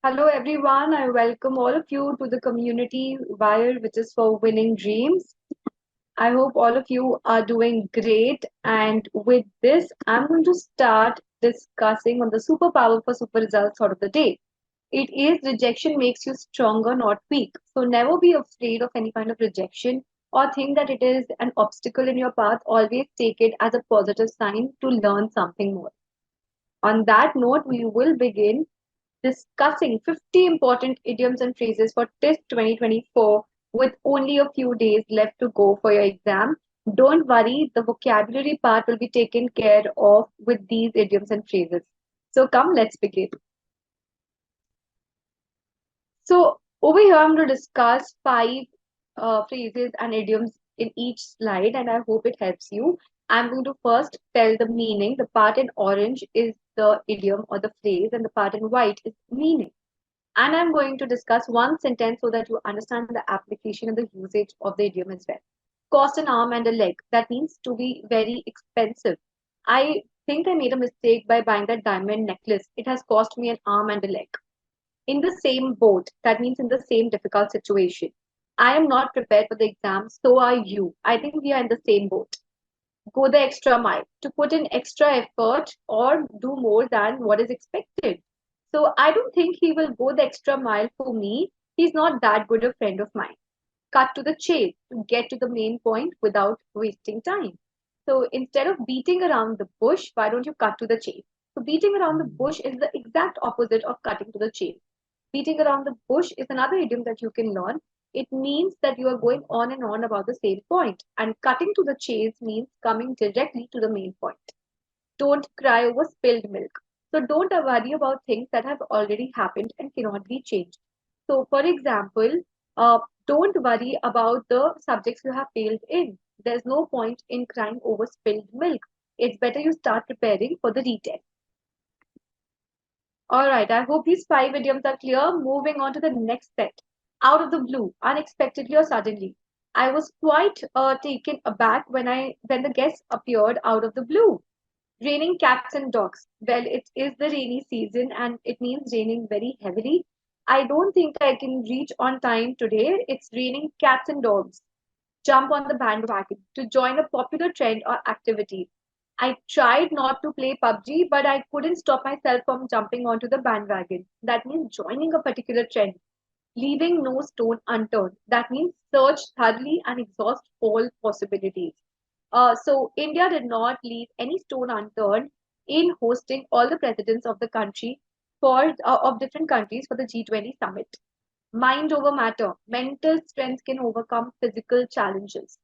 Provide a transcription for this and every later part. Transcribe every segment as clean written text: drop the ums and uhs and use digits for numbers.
Hello everyone, I welcome all of you to the community VAIR, which is for winning dreams. I hope all of you are doing great. And with this, I'm going to start discussing on the superpower for super results thought of the day. It is rejection makes you stronger, not weak. So never be afraid of any kind of rejection or think that it is an obstacle in your path. Always take it as a positive sign to learn something more. On that note, we will begin discussing 50 important idioms and phrases for TISS 2024 with only a few days left to go for your exam. Don't worry, the vocabulary part will be taken care of with these idioms and phrases. So come, let's begin. So over here, I'm going to discuss five phrases and idioms in each slide, and I hope it helps you. I'm going to first tell the meaning. The part in orange is the idiom or the phrase, and the part in white is meaning. And I'm going to discuss one sentence so that you understand the application and the usage of the idiom as well. Cost an arm and a leg. That means to be very expensive. I think I made a mistake by buying that diamond necklace. It has cost me an arm and a leg. In the same boat, that means in the same difficult situation. I am not prepared for the exam, so are you. I think we are in the same boat. Go the extra mile, to put in extra effort or do more than what is expected. So I don't think he will go the extra mile for me. He's not that good a friend of mine. Cut to the chase to get to the main point without wasting time. So instead of beating around the bush, why don't you cut to the chase? So beating around the bush is the exact opposite of cutting to the chase. Beating around the bush is another idiom that you can learn. It means that you are going on and on about the same point, and cutting to the chase means coming directly to the main point. Don't cry over spilled milk. So don't worry about things that have already happened and cannot be changed. So, for example, don't worry about the subjects you have failed in. There's no point in crying over spilled milk. It's better you start preparing for the retest. All right, I hope these five idioms are clear. Moving on to the next set. Out of the blue, unexpectedly or suddenly. I was quite taken aback when the guests appeared out of the blue. Raining cats and dogs. Well, it is the rainy season and it means raining very heavily. I don't think I can reach on time today. It's raining cats and dogs. Jump on the bandwagon to join a popular trend or activity. I tried not to play PUBG, but I couldn't stop myself from jumping onto the bandwagon. That means joining a particular trend, leaving no stone unturned. That means search thoroughly and exhaust all possibilities. So India did not leave any stone unturned in hosting all the presidents of the country of different countries for the G20 summit. Mind over matter. Mental strength can overcome physical challenges.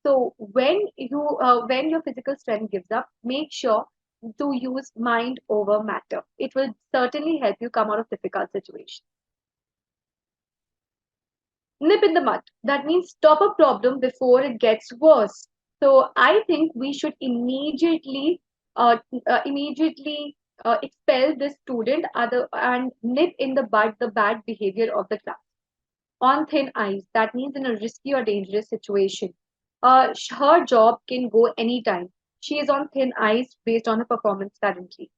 So when your physical strength gives up, make sure to use mind over matter. It will certainly help you come out of difficult situations. Nip in the mud. That means stop a problem before it gets worse. So I think we should immediately expel this student and nip in the bud the bad behavior of the class. On thin ice, that means in a risky or dangerous situation. Her job can go anytime. She is on thin ice based on her performance currently.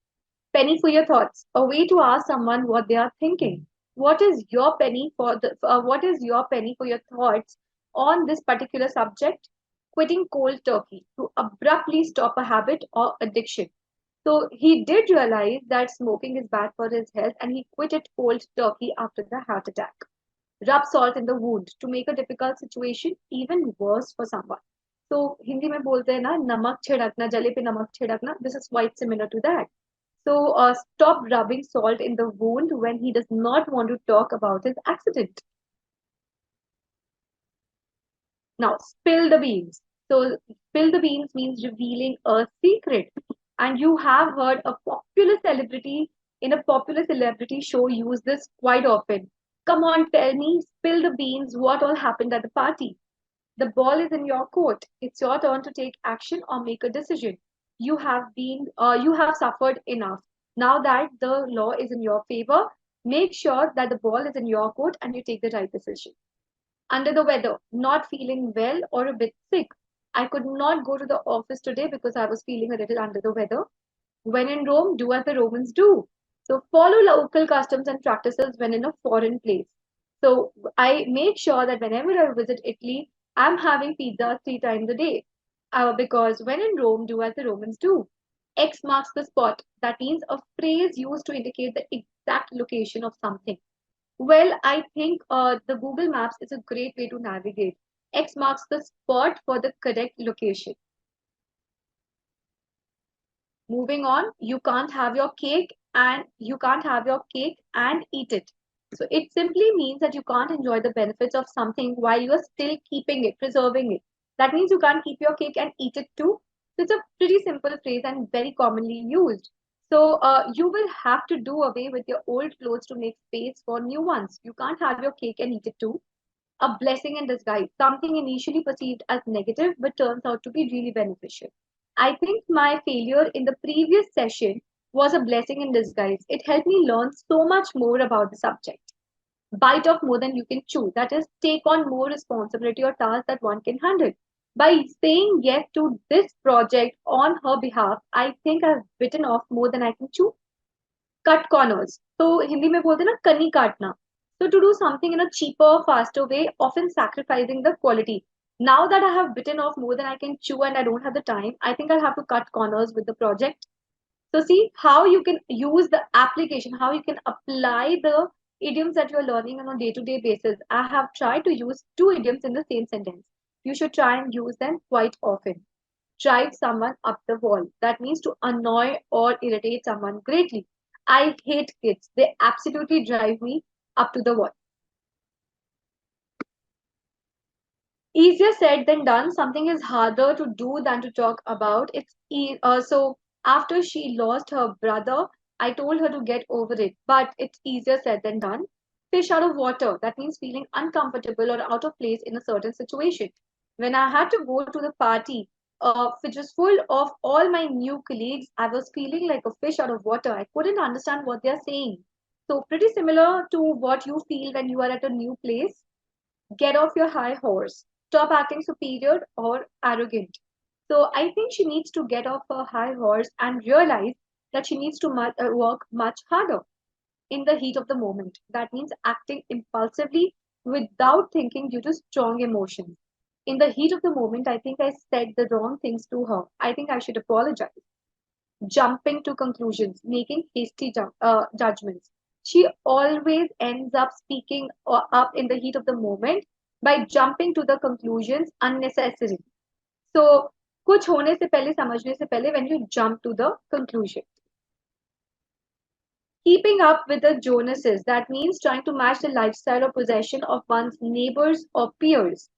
Penny for your thoughts. A way to ask someone what they are thinking. What is your penny for your thoughts on this particular subject? Quitting cold turkey to abruptly stop a habit or addiction. So he did realize that smoking is bad for his health and he quit it cold turkey after the heart attack. Rub salt in the wound to make a difficult situation even worse for someone. So Hindi में बोलते हैं ना नमक छिड़कना जले पे नमक छिड़कना. This is quite similar to that. So stop rubbing salt in the wound when he does not want to talk about his accident. Now spill the beans. So spill the beans means revealing a secret. And you have heard a popular celebrity show use this quite often. Come on, tell me, spill the beans, what all happened at the party? The ball is in your court. It's your turn to take action or make a decision. You have suffered enough. Now that the law is in your favor, make sure that the ball is in your court and you take the right decision. Under the weather, not feeling well or a bit sick. I could not go to the office today because I was feeling a little under the weather. When in Rome, do as the Romans do. So follow local customs and practices when in a foreign place. So I make sure that whenever I visit Italy, I'm having pizza 3 times a day. Because when in Rome, do as the Romans do. X marks the spot. That means a phrase used to indicate the exact location of something. Well, I think the Google Maps is a great way to navigate. X marks the spot for the correct location. Moving on, you can't have your cake and eat it. So it simply means that you can't enjoy the benefits of something while you're still keeping it, preserving it. That means you can't keep your cake and eat it too. So it's a pretty simple phrase and very commonly used. So you will have to do away with your old clothes to make space for new ones. You can't have your cake and eat it too. A blessing in disguise, something initially perceived as negative but turns out to be really beneficial. I think my failure in the previous session was a blessing in disguise. It helped me learn so much more about the subject. Bite off more than you can chew. That is, take on more responsibility or tasks that one can handle. By saying yes to this project on her behalf, I think I've bitten off more than I can chew. Cut corners. तो हिंदी में बोलते हैं ना कनी काटना. So to do something in a cheaper, faster way, often sacrificing the quality. Now that I have bitten off more than I can chew and I don't have the time, I think I'll have to cut corners with the project. So see how you can use the application, how you can apply the idioms that you're learning on a day-to-day basis. I have tried to use two idioms in the same sentence. You should try and use them quite often. Drive someone up the wall. That means to annoy or irritate someone greatly. I hate kids. They absolutely drive me up to the wall. Easier said than done. Something is harder to do than to talk about. So after she lost her brother, I told her to get over it, but it's easier said than done. Fish out of water. That means feeling uncomfortable or out of place in a certain situation. When I had to go to the party, which was full of all my new colleagues, I was feeling like a fish out of water. I couldn't understand what they're saying. So pretty similar to what you feel when you are at a new place. Get off your high horse. Stop acting superior or arrogant. So I think she needs to get off her high horse and realize that she needs to work much harder in the heat of the moment. That means acting impulsively without thinking due to strong emotions. In the heat of the moment, I think I said the wrong things to her. I think I should apologize. Jumping to conclusions, making hasty judgments. She always ends up speaking up in the heat of the moment by jumping to the conclusions unnecessarily. So, कुछ होने से पहले समझने से पहले when you jump to the conclusion. Keeping up with the Jonases, that means trying to match the lifestyle or possession of one's neighbors or peers.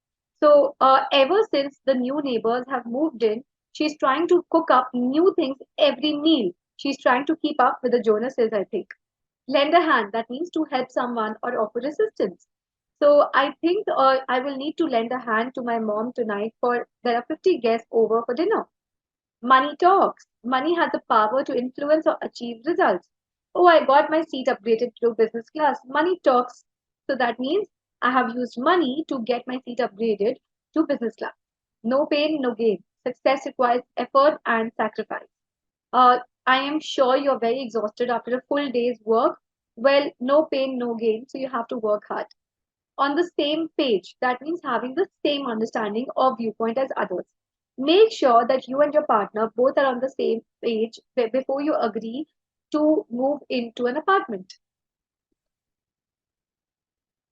So, ever since the new neighbors have moved in, she's trying to cook up new things every meal. She's trying to keep up with the Jonases, I think. Lend a hand, that means to help someone or offer assistance. So, I think I will need to lend a hand to my mom tonight for there are 50 guests over for dinner. Money talks. Money has the power to influence or achieve results. Oh, I got my seat upgraded to business class. Money talks. So that means I have used money to get my seat upgraded to business class. No pain, no gain. Success requires effort and sacrifice. I am sure you're very exhausted after a full day's work. Well, no pain, no gain. So you have to work hard on the same page. That means having the same understanding or viewpoint as others. Make sure that you and your partner both are on the same page before you agree to move into an apartment.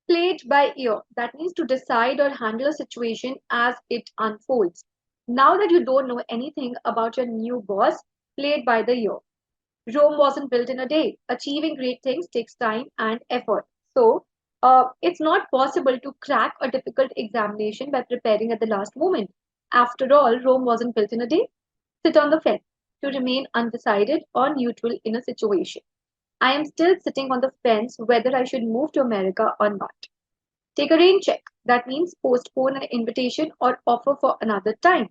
Play it by ear. That means to decide or handle a situation as it unfolds. Now that you don't know anything about your new boss, play it by the ear. Rome wasn't built in a day. Achieving great things takes time and effort. So, it's not possible to crack a difficult examination by preparing at the last moment. After all, Rome wasn't built in a day. Sit on the fence to remain undecided or neutral in a situation. I am still sitting on the fence whether I should move to America or not. Take a rain check. That means postpone an invitation or offer for another time.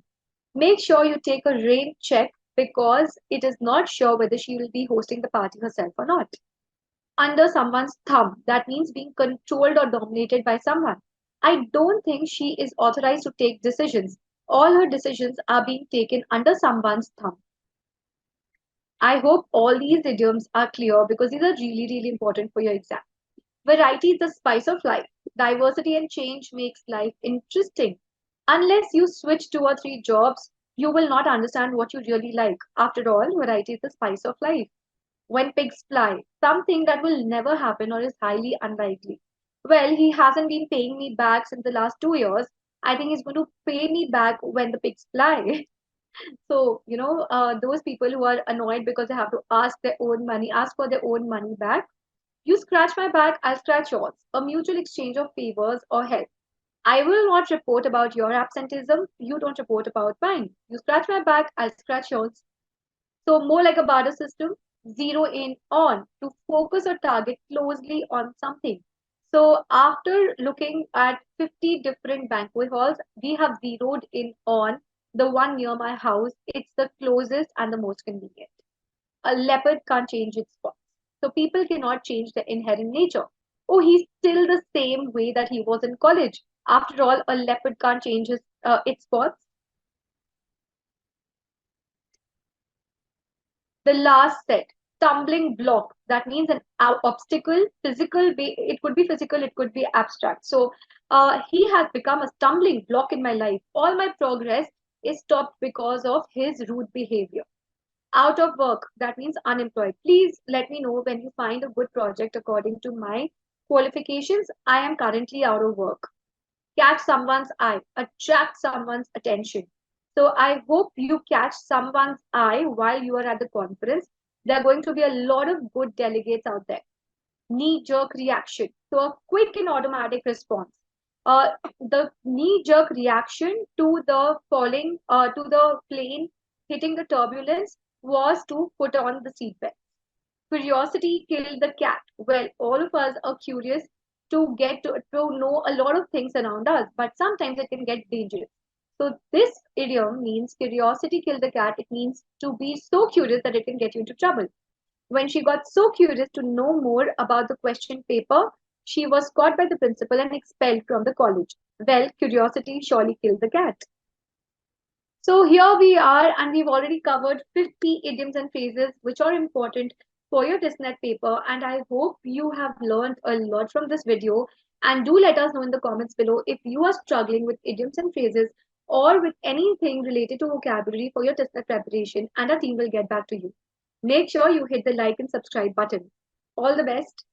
Make sure you take a rain check because it is not sure whether she will be hosting the party herself or not. Under someone's thumb, that means being controlled or dominated by someone. I don't think she is authorized to take decisions. All her decisions are being taken under someone's thumb. I hope all these idioms are clear because these are really, really important for your exam. Variety is the spice of life. Diversity and change makes life interesting. Unless you switch 2 or 3 jobs, you will not understand what you really like. After all, variety is the spice of life. When pigs fly, something that will never happen or is highly unlikely. Well, he hasn't been paying me back since the last 2 years. I think he's going to pay me back when the pigs fly. So, those people who are annoyed because they have to ask for their own money back. You scratch my back, I'll scratch yours. A mutual exchange of favors or help. I will not report about your absenteeism. You don't report about mine. You scratch my back, I'll scratch yours. So, more like a barter system, zero in on to focus or target closely on something. So, after looking at 50 different banquet halls, we have zeroed in on the one near my house. It's the closest and the most convenient. A leopard can't change its spots. So people cannot change their inherent nature. Oh, he's still the same way that he was in college. After all, a leopard can't change its spots. The last set, stumbling block. That means an obstacle, physical. It could be physical, it could be abstract. So he has become a stumbling block in my life. All my progress is stopped because of his rude behavior. Out of work, that means unemployed. Please let me know when you find a good project according to my qualifications. I am currently out of work. Catch someone's eye, attract someone's attention. So I hope you catch someone's eye while you are at the conference. There are going to be a lot of good delegates out there. Knee jerk reaction. So a quick and automatic response. The knee jerk reaction to the plane hitting the turbulence was to put on the seatbelt. Curiosity killed the cat. Well, all of us are curious to know a lot of things around us, but sometimes it can get dangerous. So this idiom means curiosity killed the cat. It means to be so curious that it can get you into trouble. When she got so curious to know more about the question paper, she was caught by the principal and expelled from the college. Well, curiosity surely killed the cat. So here we are, and we've already covered 50 idioms and phrases which are important for your TISSNET paper. And I hope you have learned a lot from this video. And do let us know in the comments below if you are struggling with idioms and phrases or with anything related to vocabulary for your TISSNET preparation, and our team will get back to you. Make sure you hit the like and subscribe button. All the best.